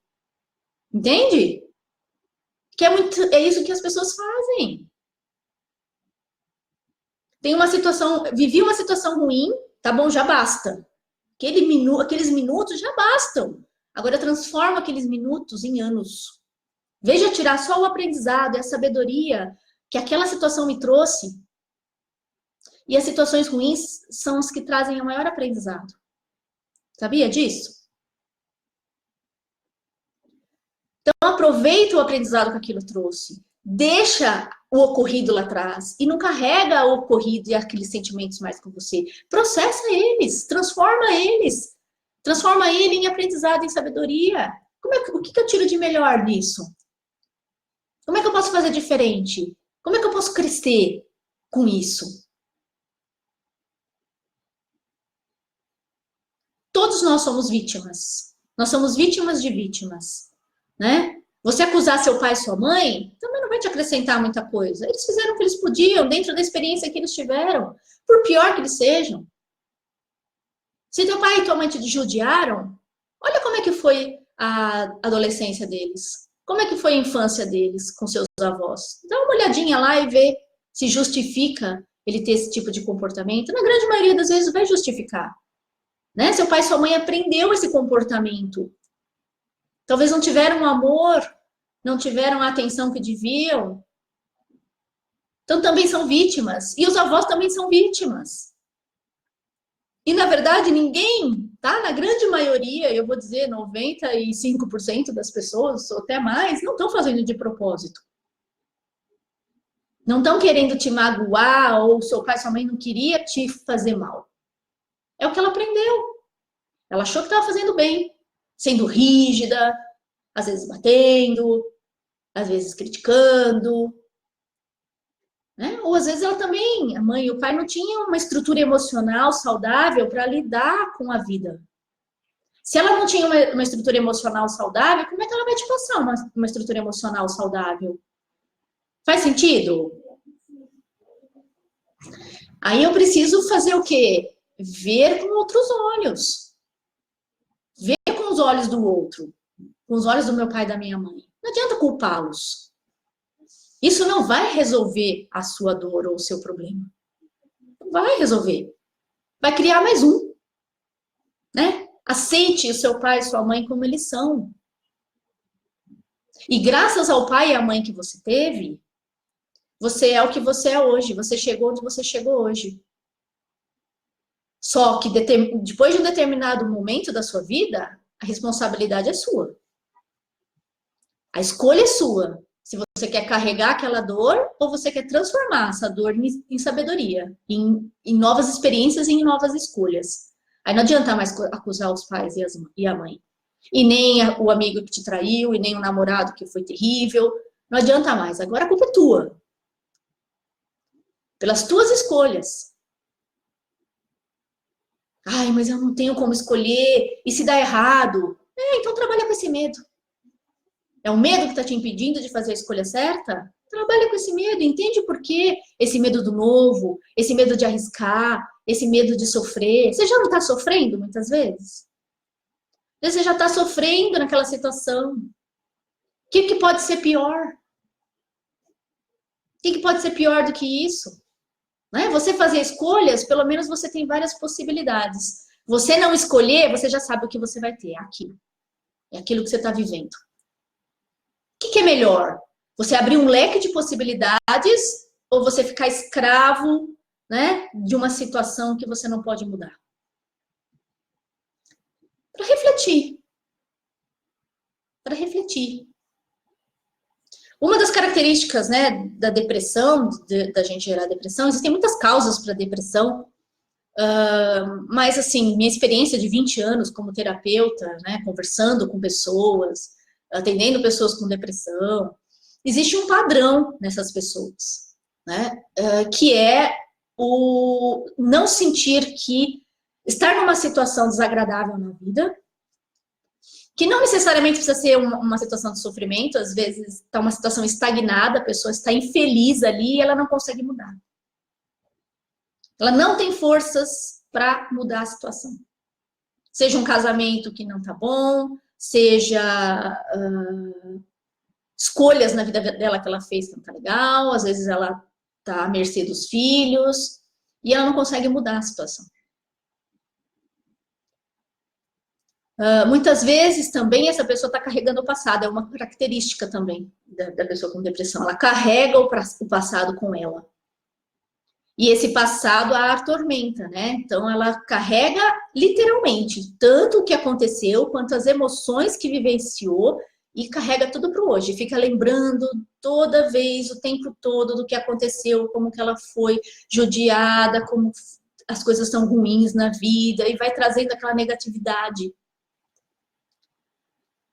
Entende? Que é isso que as pessoas fazem. Vivi uma situação ruim, tá bom, já basta. Aqueles minutos já bastam. Agora transforma aqueles minutos em anos. Veja tirar só o aprendizado e a sabedoria que aquela situação me trouxe. E as situações ruins são as que trazem o maior aprendizado. Sabia disso? Então, aproveita o aprendizado que aquilo trouxe. Deixa o ocorrido lá atrás e não carrega o ocorrido e aqueles sentimentos mais com você. Processa eles, transforma eles. Transforma ele em aprendizado, em sabedoria. O que eu tiro de melhor nisso? Como é que eu posso fazer diferente? Como é que eu posso crescer com isso? Todos nós somos vítimas. Nós somos vítimas de vítimas, né? Você acusar seu pai e sua mãe também não vai te acrescentar muita coisa. Eles fizeram o que eles podiam dentro da experiência que eles tiveram, por pior que eles sejam. Se teu pai e tua mãe te judiaram, olha como é que foi a adolescência deles. Como é que foi a infância deles com seus avós. Dá uma olhadinha lá e vê se justifica ele ter esse tipo de comportamento. Na grande maioria das vezes vai justificar. Né? Seu pai e sua mãe aprendeu esse comportamento. Talvez não tiveram amor, não tiveram a atenção que deviam. Então também são vítimas. E os avós também são vítimas. E na verdade ninguém, tá? Na grande maioria, eu vou dizer 95% das pessoas, ou até mais, não estão fazendo de propósito. Não estão querendo te magoar, ou seu pai e sua mãe não queria te fazer mal. É o que ela aprendeu. Ela achou que estava fazendo bem, sendo rígida, às vezes batendo, às vezes criticando. Né? Ou às vezes ela também, a mãe e o pai não tinham uma estrutura emocional saudável para lidar com a vida. Se ela não tinha uma estrutura emocional saudável, como é que ela vai te passar uma estrutura emocional saudável? Faz sentido? Aí eu preciso fazer o quê? Ver com outros olhos. Ver com os olhos do outro. Com os olhos do meu pai e da minha mãe. Não adianta culpá-los. Isso não vai resolver a sua dor ou o seu problema. Não vai resolver. Vai criar mais um. Né? Aceite o seu pai e sua mãe como eles são. E graças ao pai e à mãe que você teve, você é o que você é hoje. Você chegou onde você chegou hoje. Só que depois de um determinado momento da sua vida, a responsabilidade é sua. A escolha é sua. Se você quer carregar aquela dor ou você quer transformar essa dor em sabedoria, em novas experiências e em novas escolhas. Aí não adianta mais acusar os pais e a mãe. E nem o amigo que te traiu, e nem o namorado que foi terrível. Não adianta mais. Agora a culpa é tua. Pelas tuas escolhas. Ai, mas eu não tenho como escolher. E se dá errado? Então trabalha com esse medo. É o medo que está te impedindo de fazer a escolha certa? Trabalha com esse medo, entende por quê? Esse medo do novo, esse medo de arriscar, esse medo de sofrer. Você já não está sofrendo muitas vezes? Você já está sofrendo naquela situação. O que pode ser pior? O que pode ser pior do que isso? Né? Você fazer escolhas, pelo menos você tem várias possibilidades. Você não escolher, você já sabe o que você vai ter. É aquilo. É aquilo que você está vivendo. O que é melhor? Você abrir um leque de possibilidades ou você ficar escravo, né, de uma situação que você não pode mudar? Para refletir. Para refletir. Uma das características, né, da depressão, da gente gerar depressão, existem muitas causas para depressão, mas, assim, minha experiência de 20 anos como terapeuta, né, conversando com pessoas, atendendo pessoas com depressão, existe um padrão nessas pessoas, né, que é o não sentir que estar numa situação desagradável na vida, que não necessariamente precisa ser uma situação de sofrimento, às vezes está uma situação estagnada, a pessoa está infeliz ali e ela não consegue mudar. Ela não tem forças para mudar a situação. Seja um casamento que não está bom, seja escolhas na vida dela que ela fez que não está legal, às vezes ela está à mercê dos filhos e ela não consegue mudar a situação. Muitas vezes também essa pessoa está carregando o passado, é uma característica também da pessoa com depressão, ela carrega o passado com ela. E esse passado a atormenta, né? Então ela carrega literalmente tanto o que aconteceu, quanto as emoções que vivenciou e carrega tudo para o hoje. Fica lembrando toda vez, o tempo todo do que aconteceu, como que ela foi judiada, como as coisas são ruins na vida e vai trazendo aquela negatividade.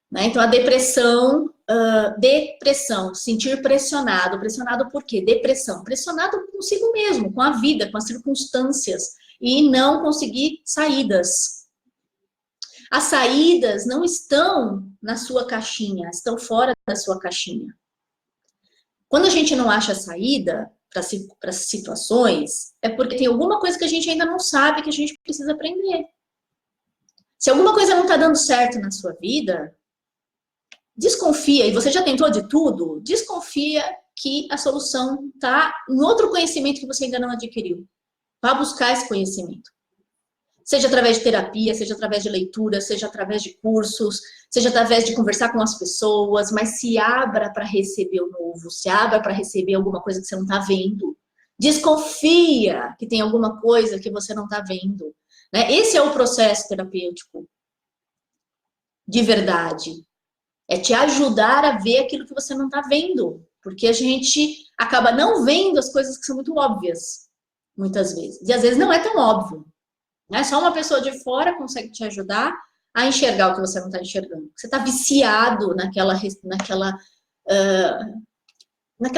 Né? Então, a depressão, sentir pressionado. Pressionado por quê? Depressão. Pressionado consigo mesmo, com a vida, com as circunstâncias. E não conseguir saídas. As saídas não estão na sua caixinha, estão fora da sua caixinha. Quando a gente não acha saída para as situações, é porque tem alguma coisa que a gente ainda não sabe que a gente precisa aprender. Se alguma coisa não está dando certo na sua vida, desconfia, e você já tentou de tudo, desconfia que a solução está em outro conhecimento que você ainda não adquiriu. Vá buscar esse conhecimento. Seja através de terapia, seja através de leitura, seja através de cursos, seja através de conversar com as pessoas, mas se abra para receber o novo, se abra para receber alguma coisa que você não está vendo. Desconfia que tem alguma coisa que você não está vendo. Né? Esse é o processo terapêutico. De verdade. É te ajudar a ver aquilo que você não está vendo. Porque a gente acaba não vendo as coisas que são muito óbvias, muitas vezes. E às vezes não é tão óbvio. Né? Só uma pessoa de fora consegue te ajudar a enxergar o que você não está enxergando. Você está viciado naquela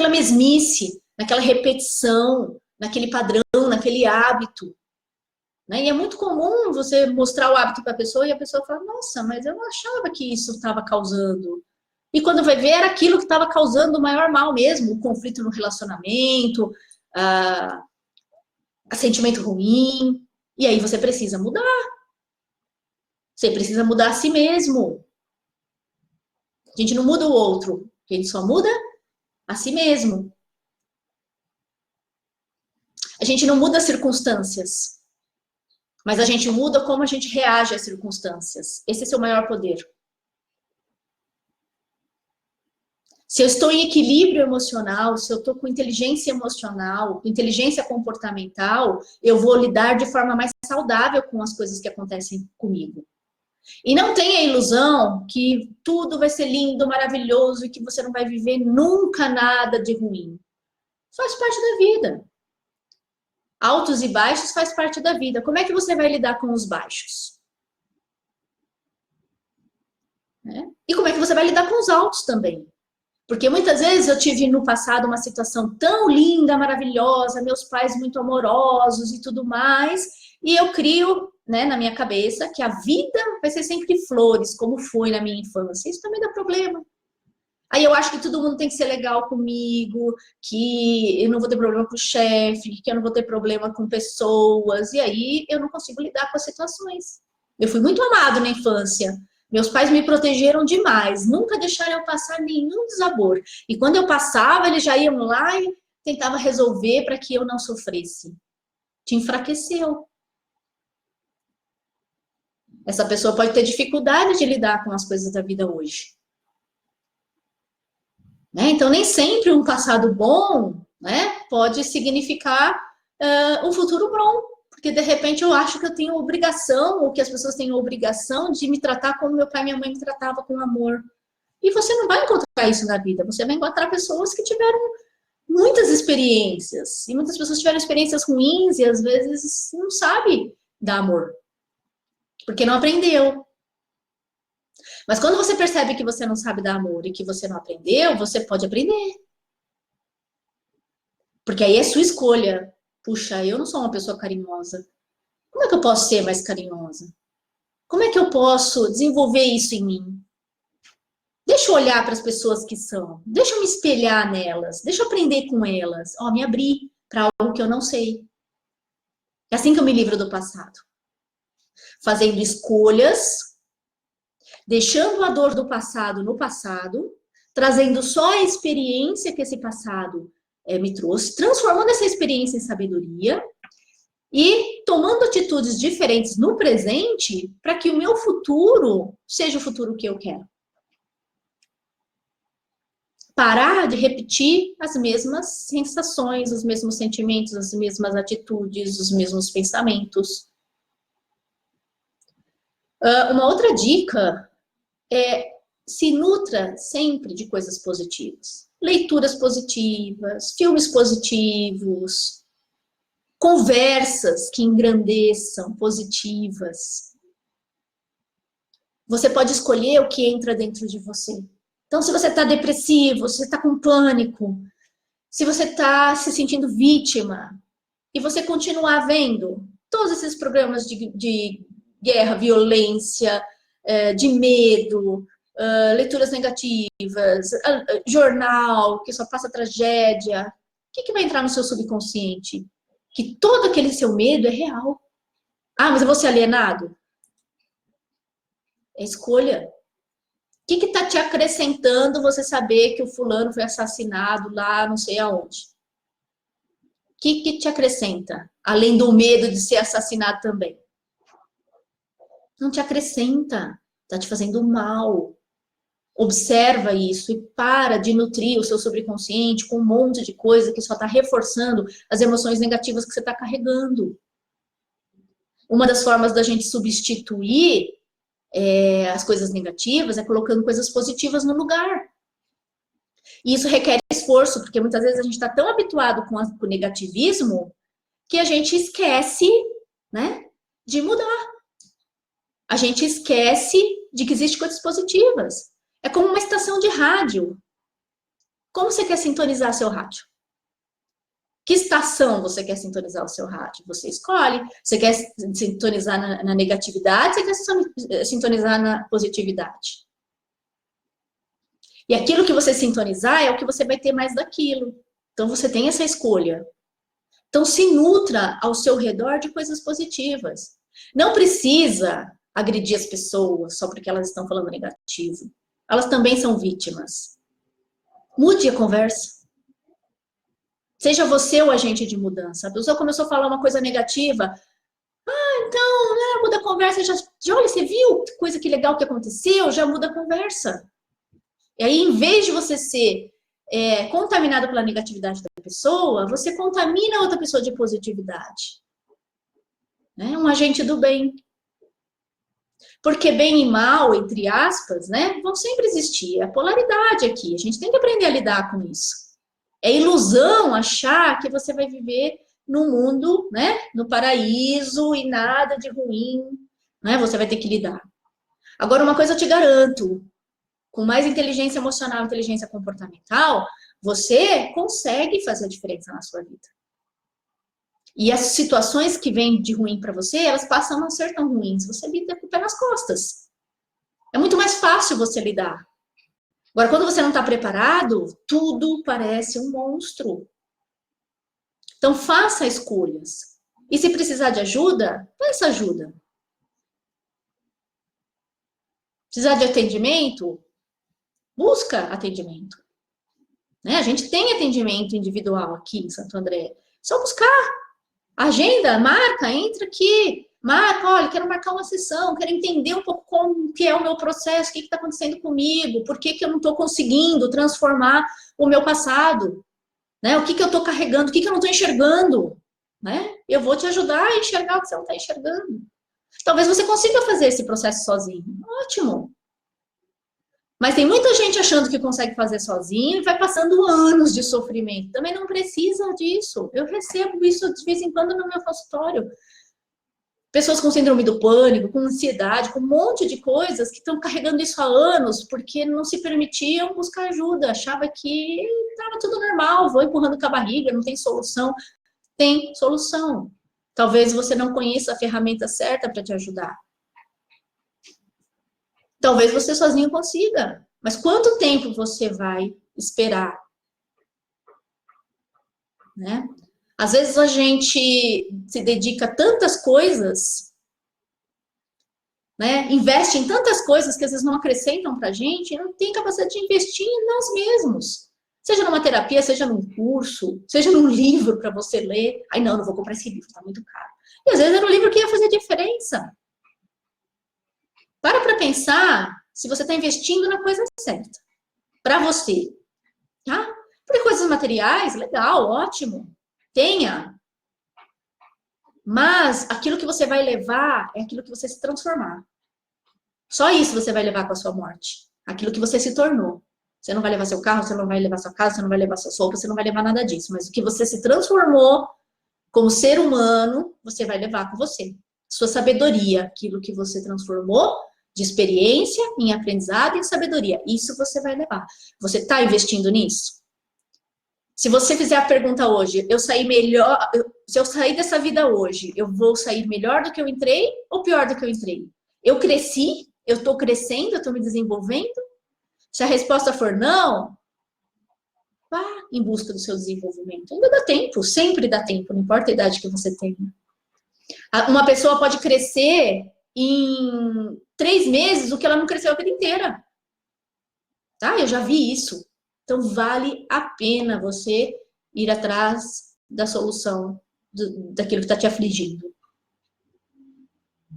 mesmice, naquela repetição, naquele padrão, naquele hábito. Né? E é muito comum você mostrar o hábito para a pessoa e a pessoa fala, nossa, mas eu não achava que isso estava causando. E quando vai ver, era aquilo que estava causando o maior mal mesmo, o conflito no relacionamento, sentimento ruim. E aí você precisa mudar. Você precisa mudar a si mesmo. A gente não muda o outro, a gente só muda a si mesmo. A gente não muda as circunstâncias. Mas a gente muda como a gente reage às circunstâncias. Esse é seu maior poder. Se eu estou em equilíbrio emocional, se eu estou com inteligência emocional, com inteligência comportamental, eu vou lidar de forma mais saudável com as coisas que acontecem comigo. E não tenha a ilusão que tudo vai ser lindo, maravilhoso e que você não vai viver nunca nada de ruim. Faz parte da vida. Altos e baixos faz parte da vida. Como é que você vai lidar com os baixos? E como é que você vai lidar com os altos também? Porque muitas vezes eu tive no passado uma situação tão linda, maravilhosa, meus pais muito amorosos e tudo mais, e eu crio, né, na minha cabeça que a vida vai ser sempre flores, como foi na minha infância. Isso também dá problema. Aí eu acho que todo mundo tem que ser legal comigo, que eu não vou ter problema com o chefe, que eu não vou ter problema com pessoas, e aí eu não consigo lidar com as situações. Eu fui muito amado na infância. Meus pais me protegeram demais, nunca deixaram eu passar nenhum desabor. E quando eu passava, eles já iam lá e tentavam resolver para que eu não sofresse. Te enfraqueceu. Essa pessoa pode ter dificuldade de lidar com as coisas da vida hoje. Então, nem sempre um passado bom, né, pode significar um futuro bom. Porque, de repente, eu acho que eu tenho obrigação, ou que as pessoas têm obrigação de me tratar como meu pai e minha mãe me tratavam com amor. E você não vai encontrar isso na vida. Você vai encontrar pessoas que tiveram muitas experiências. E muitas pessoas tiveram experiências ruins e, às vezes, não sabe dar amor. Porque não aprendeu. Mas quando você percebe que você não sabe dar amor e que você não aprendeu, você pode aprender. Porque aí é sua escolha. Puxa, eu não sou uma pessoa carinhosa. Como é que eu posso ser mais carinhosa? Como é que eu posso desenvolver isso em mim? Deixa eu olhar para as pessoas que são. Deixa eu me espelhar nelas. Deixa eu aprender com elas. Me abrir para algo que eu não sei. É assim que eu me livro do passado. Fazendo escolhas, deixando a dor do passado no passado, trazendo só a experiência que esse passado me trouxe, transformando essa experiência em sabedoria e tomando atitudes diferentes no presente para que o meu futuro seja o futuro que eu quero. Parar de repetir as mesmas sensações, os mesmos sentimentos, as mesmas atitudes, os mesmos pensamentos. Uma outra dica é se nutra sempre de coisas positivas. Leituras positivas, filmes positivos, conversas que engrandeçam, positivas. Você pode escolher o que entra dentro de você. Então, se você está depressivo, se você está com pânico, se você está se sentindo vítima, e você continuar vendo todos esses problemas de guerra, violência, de medo, leituras negativas, jornal que só passa tragédia, o que vai entrar no seu subconsciente? Que todo aquele seu medo é real. Mas eu vou ser alienado? É escolha. O que está te acrescentando você saber que o fulano foi assassinado lá não sei aonde? O que te acrescenta? Além do medo de ser assassinado também. Não te acrescenta. Está te fazendo mal. Observa isso e para de nutrir o seu subconsciente com um monte de coisa que só está reforçando as emoções negativas que você está carregando. Uma das formas da gente substituir as coisas negativas é colocando coisas positivas no lugar. E isso requer esforço, porque muitas vezes a gente está tão habituado com o negativismo que a gente esquece, né, de mudar. A gente esquece de que existem coisas positivas. É como uma estação de rádio. Como você quer sintonizar seu rádio? Que estação você quer sintonizar o seu rádio? Você escolhe. Você quer sintonizar na negatividade, você quer sintonizar na positividade. E aquilo que você sintonizar é o que você vai ter mais daquilo. Então você tem essa escolha. Então se nutra ao seu redor de coisas positivas. Não precisa agredir as pessoas só porque elas estão falando negativo. Elas também são vítimas. Mude a conversa. Seja você o agente de mudança. A pessoa começou a falar uma coisa negativa. Então, né, muda a conversa. Já olha, você viu que coisa que legal que aconteceu? Já muda a conversa. E aí, em vez de você ser contaminado pela negatividade da pessoa, você contamina a outra pessoa de positividade. Né? Um agente do bem. Porque bem e mal, entre aspas, né, vão sempre existir. É a polaridade aqui. A gente tem que aprender a lidar com isso. É ilusão achar que você vai viver no mundo, né, no paraíso e nada de ruim, né? Você vai ter que lidar. Agora, uma coisa eu te garanto, com mais inteligência emocional, inteligência comportamental, você consegue fazer a diferença na sua vida. E as situações que vêm de ruim para você, elas passam a não ser tão ruins. Você lida com o pé nas costas. É muito mais fácil você lidar. Agora, quando você não está preparado, tudo parece um monstro. Então, faça escolhas. E se precisar de ajuda, peça ajuda. Precisar de atendimento? Busca atendimento. Né? A gente tem atendimento individual aqui em Santo André. Só buscar. Agenda, marca, entra aqui. Marca, olha, quero marcar uma sessão, quero entender um pouco como que é o meu processo, o que está acontecendo comigo, por que eu não estou conseguindo transformar o meu passado, né? O que eu estou carregando, o que eu não estou enxergando, né? Eu vou te ajudar a enxergar o que você não está enxergando. Talvez você consiga fazer esse processo sozinho. Ótimo. Mas tem muita gente achando que consegue fazer sozinho e vai passando anos de sofrimento. Também não precisa disso. Eu recebo isso de vez em quando no meu consultório. Pessoas com síndrome do pânico, com ansiedade, com um monte de coisas que estão carregando isso há anos porque não se permitiam buscar ajuda. Achava que estava tudo normal, vou empurrando com a barriga, não tem solução. Tem solução. Talvez você não conheça a ferramenta certa para te ajudar. Talvez você sozinho consiga. Mas quanto tempo você vai esperar? Né? Às vezes a gente se dedica a tantas coisas, né? Investe em tantas coisas que às vezes não acrescentam para a gente, e não tem capacidade de investir em nós mesmos. Seja numa terapia, seja num curso, seja num livro para você ler. Ai, não vou comprar esse livro, está muito caro. E às vezes era um livro que ia fazer diferença. Para pensar se você está investindo na coisa certa. Para você. Tá? Porque coisas materiais, legal, ótimo. Tenha. Mas aquilo que você vai levar é aquilo que você se transformar. Só isso você vai levar com a sua morte. Aquilo que você se tornou. Você não vai levar seu carro, você não vai levar sua casa, você não vai levar suas roupas, você não vai levar nada disso. Mas o que você se transformou como ser humano, você vai levar com você. Sua sabedoria, aquilo que você transformou de experiência em aprendizado e em sabedoria. Isso você vai levar. Você está investindo nisso? Se você fizer a pergunta hoje, eu saí melhor, se eu sair dessa vida hoje, eu vou sair melhor do que eu entrei ou pior do que eu entrei? Eu cresci? Eu estou crescendo? Eu estou me desenvolvendo? Se a resposta for não, vá em busca do seu desenvolvimento. Ainda dá tempo, sempre dá tempo, não importa a idade que você tenha. Uma pessoa pode crescer em 3 meses o que ela não cresceu a vida inteira. Tá? Eu já vi isso. Então, vale a pena você ir atrás da solução daquilo que está te afligindo.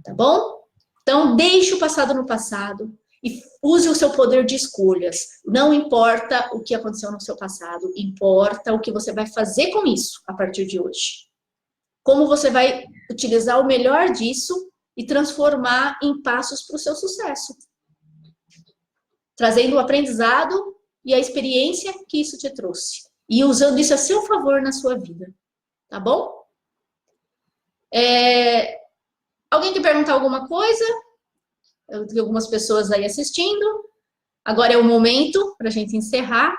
Tá bom? Então, deixe o passado no passado e use o seu poder de escolhas. Não importa o que aconteceu no seu passado, importa o que você vai fazer com isso a partir de hoje. Como você vai utilizar o melhor disso e transformar em passos para o seu sucesso. Trazendo o aprendizado e a experiência que isso te trouxe. E usando isso a seu favor na sua vida. Tá bom? Alguém quer perguntar alguma coisa? Eu tenho algumas pessoas aí assistindo. Agora é o momento para a gente encerrar.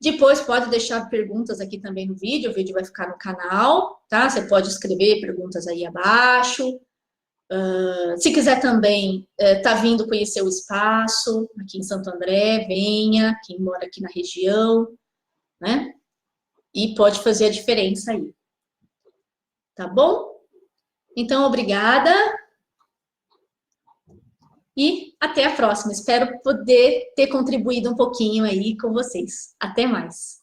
Depois pode deixar perguntas aqui também no vídeo. O vídeo vai ficar no canal, tá? Você pode escrever perguntas aí abaixo. Se quiser também, tá vindo conhecer o espaço aqui em Santo André, venha, quem mora aqui na região, né? E pode fazer a diferença aí. Tá bom? Então, obrigada. E até a próxima. Espero poder ter contribuído um pouquinho aí com vocês. Até mais.